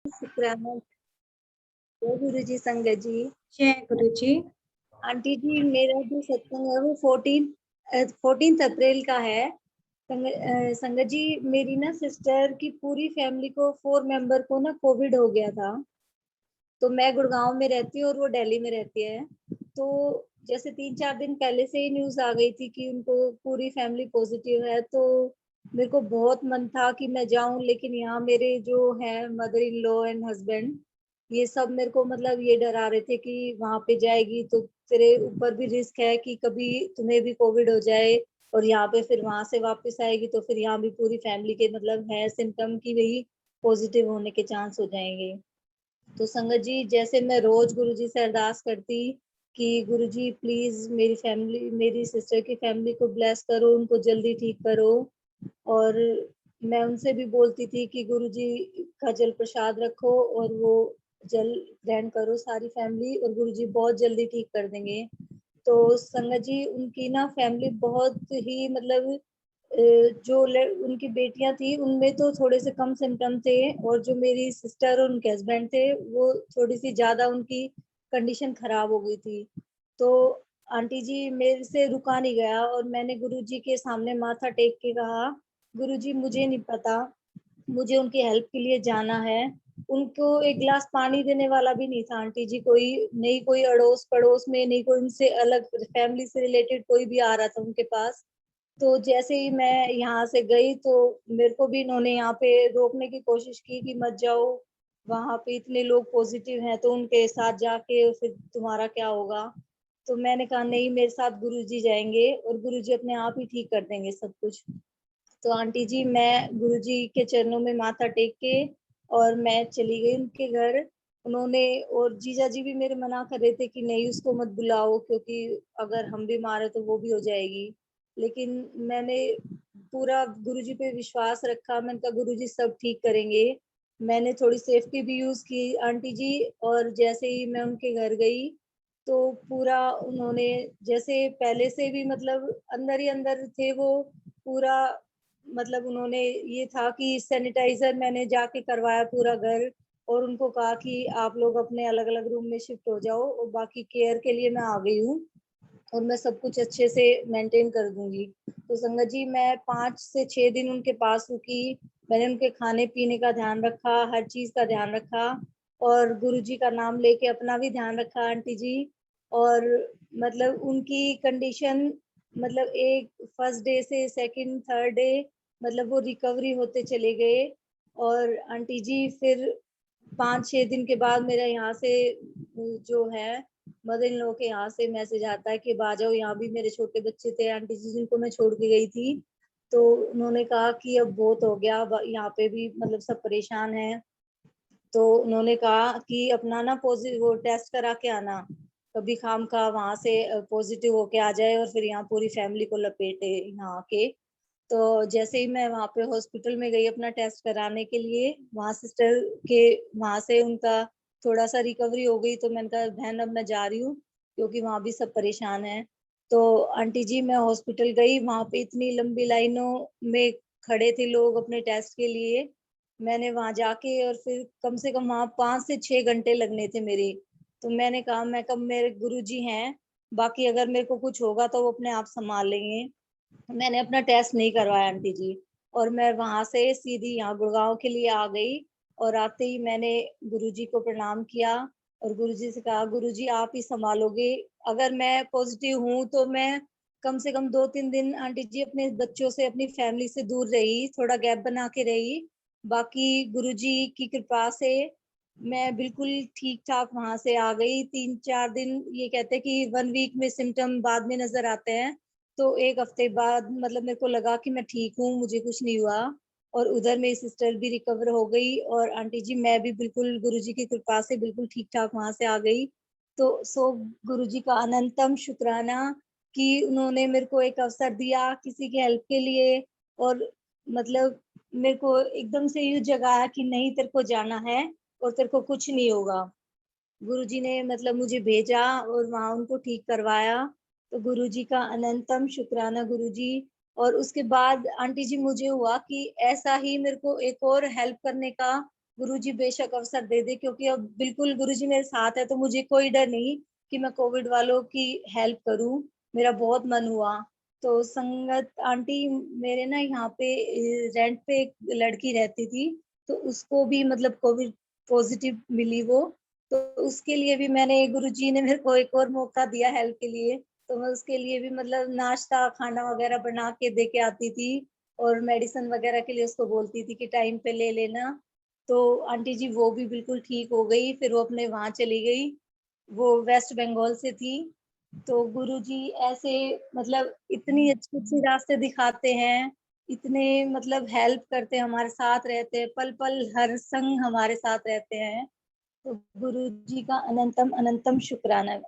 शुक्राना। जय गुरु जी, संगत जी। जय गुरु जी। आंटी जी, मेरा जो सत्संग है वो 14 अप्रैल का है। संगत जी, मेरी ना सिस्टर की पूरी फैमिली को 4 मेंबर को ना कोविड हो गया था। तो मैं गुड़गांव में रहती हूँ और वो दिल्ली में रहती है। तो जैसे 3-4 दिन पहले से ही न्यूज आ गई थी कि उनको पूरी फैमिली पॉजिटिव है। तो मेरे को बहुत मन था कि मैं जाऊं, लेकिन यहाँ मेरे जो है mother in law and husband, ये सब मेरे को मतलब ये डरा रहे थे कि वहां पे जाएगी तो तेरे ऊपर भी रिस्क है कि कभी तुम्हें भी कोविड हो जाए, और यहाँ पे फिर वहां से वापस आएगी तो फिर यहाँ भी पूरी फैमिली के मतलब है सिम्टम की वही पॉजिटिव होने के चांस हो जाएंगे। तो संगत जी, जैसे मैं रोज गुरु जी से अरदास करती कि गुरु जी प्लीज मेरी फैमिली, मेरी सिस्टर की फैमिली को ब्लेस करो, उनको जल्दी ठीक करो। और मैं उनसे भी बोलती थी कि गुरु जी का जल प्रसाद रखो और वो जल ग्रहण करो सारी फैमिली, और गुरु जी बहुत जल्दी ठीक कर देंगे। तो संगत जी, उनकी ना फैमिली बहुत ही मतलब उनकी बेटियां थी उनमें तो थोड़े से कम सिम्टम थे, और जो मेरी सिस्टर और उनके हस्बैंड थे वो थोड़ी सी ज्यादा उनकी कंडीशन खराब हो गई थी। तो आंटी जी, मेरे से रुका नहीं गया और मैंने गुरु जी के सामने माथा टेक के कहा, गुरु जी मुझे नहीं पता, मुझे उनकी हेल्प के लिए जाना है। उनको एक गिलास पानी देने वाला भी नहीं था आंटी जी, कोई नहीं, कोई अड़ोस पड़ोस में नहीं, कोई उनसे अलग फैमिली से रिलेटेड कोई भी आ रहा था उनके पास। तो जैसे ही मैं यहाँ से गई तो मेरे को भी इन्होंने यहाँ पे रोकने की कोशिश की कि मत जाओ, वहां पे इतने लोग पॉजिटिव हैं तो उनके साथ जाके फिर तुम्हारा क्या होगा। तो मैंने कहा नहीं, मेरे साथ गुरुजी जाएंगे और गुरुजी अपने आप ही ठीक कर देंगे सब कुछ। तो आंटी जी, मैं गुरुजी के चरणों में माथा टेक के और मैं चली गई उनके घर। उन्होंने और जीजा जी भी मेरे मना कर रहे थे कि नहीं उसको मत बुलाओ, क्योंकि अगर हम बीमार है तो वो भी हो जाएगी। लेकिन मैंने पूरा गुरुजी पे विश्वास रखा, मैंने कहा गुरुजी सब ठीक करेंगे। मैंने थोड़ी सेफ्टी भी यूज की आंटी जी, और जैसे ही मैं उनके घर गई तो पूरा उन्होंने, जैसे पहले से भी मतलब अंदर ही अंदर थे वो, पूरा मतलब उन्होंने ये था कि सैनिटाइजर मैंने जाके करवाया पूरा घर, और उनको कहा कि आप लोग अपने अलग अलग रूम में शिफ्ट हो जाओ और बाकी केयर के लिए मैं आ गई हूँ और मैं सब कुछ अच्छे से मेंटेन कर दूंगी। तो संगत जी, मैं 5 से 6 दिन उनके पास रुकी। मैंने उनके खाने पीने का ध्यान रखा, हर चीज का ध्यान रखा, और गुरु जी का नाम लेके अपना भी ध्यान रखा आंटी जी। और मतलब उनकी कंडीशन, मतलब एक फर्स्ट डे से सेकंड थर्ड डे मतलब वो रिकवरी होते चले गए। और आंटी जी फिर 5-6 दिन के बाद मेरा यहाँ से जो है मदर इन लॉ के यहाँ से मैसेज आता है कि आ जाओ, यहाँ भी मेरे छोटे बच्चे थे आंटी जी जिनको मैं छोड़ के गई थी। तो उन्होंने कहा कि अब बहुत हो गया, अब यहाँ पे भी मतलब सब परेशान हैं। तो उन्होंने कहा कि अपना ना पॉजिटिव वो टेस्ट करा के आना, कभी खाम खा वहां से पॉजिटिव होके आ जाए और फिर यहाँ पूरी फैमिली को लपेटे यहाँ आके। तो जैसे ही मैं वहां पे हॉस्पिटल में गई अपना टेस्ट कराने के लिए, वहां सिस्टर के वहां से उनका थोड़ा सा रिकवरी हो गई, तो मैंने कहा बहन अब मैं जा रही हूँ क्योंकि वहां भी सब परेशान है। तो आंटी जी, मैं हॉस्पिटल गई, वहां पे इतनी लंबी लाइनों में खड़े थे लोग अपने टेस्ट के लिए। मैंने वहां जाके और फिर कम से कम वहां 5 से 6 घंटे लगने थे मेरे। तो मैंने कहा मैं कब, मेरे गुरु जी हैं, बाकी अगर मेरे को कुछ होगा तो वो अपने आप संभाल लेंगे। मैंने अपना टेस्ट नहीं करवाया आंटी जी, और मैं वहां से सीधी यहाँ गुड़गांव के लिए आ गई। और आते ही मैंने गुरुजी को प्रणाम किया और गुरुजी से कहा गुरुजी आप ही संभालोगे, अगर मैं पॉजिटिव हूँ तो मैं कम से कम 2-3 दिन आंटी जी अपने बच्चों से अपनी फैमिली से दूर रही, थोड़ा गैप बना के रही। बाकी गुरुजी की कृपा से मैं बिल्कुल ठीक ठाक वहां से आ गई। 3-4 दिन, ये कहते हैं कि 1 वीक में सिम्टम बाद में नजर आते हैं, तो एक हफ्ते बाद मतलब मेरे को लगा कि मैं ठीक हूँ, मुझे कुछ नहीं हुआ। और उधर मेरी सिस्टर भी रिकवर हो गई और आंटी जी मैं भी बिल्कुल गुरुजी की कृपा से बिल्कुल ठीक ठाक वहां से आ गई। तो सो गुरुजी का अनंतम शुक्राना कि उन्होंने मेरे को एक अवसर दिया किसी की हेल्प के लिए। और मतलब मेरे को एकदम से ये जगाया कि नहीं तेरे को जाना है और तेरे को कुछ नहीं होगा। गुरुजी ने मतलब मुझे भेजा और वहां उनको ठीक करवाया। तो गुरुजी का अनंतम शुक्राना गुरुजी। और उसके बाद आंटी जी मुझे हुआ कि ऐसा ही मेरे को एक और हेल्प करने का गुरुजी बेशक अवसर दे दे, क्योंकि अब बिल्कुल गुरुजी मेरे साथ है, तो मुझे कोई डर नहीं कि मैं कोविड वालों की हेल्प करूँ, मेरा बहुत मन हुआ। तो संगत आंटी मेरे ना यहाँ पे रेंट पे एक लड़की रहती थी, तो उसको भी मतलब कोविड पॉज़िटिव मिली वो, तो उसके लिए भी मैंने गुरुजी ने मेरे को एक और मौका दिया हेल्प के लिए, तो मैं उसके लिए भी मतलब नाश्ता, खाना वगैरह बना के दे के आती थी और मेडिसिन वगैरह के लिए उसको बोलती थी कि टाइम पे ले लेना। तो आंटी जी वो भी बिल्कुल ठीक हो गई, फिर वो अपने वहाँ चली गई। वो वेस्ट बंगाल से थी। तो गुरुजी ऐसे मतलब इतनी अच्छी-अच्छी रास्ते दिखाते हैं, इतने मतलब हेल्प करते हैं, हमारे साथ रहते हैं, पल-पल हर संग हमारे साथ रहते हैं। तो गुरुजी का अनंतम अनंतम शुक्राना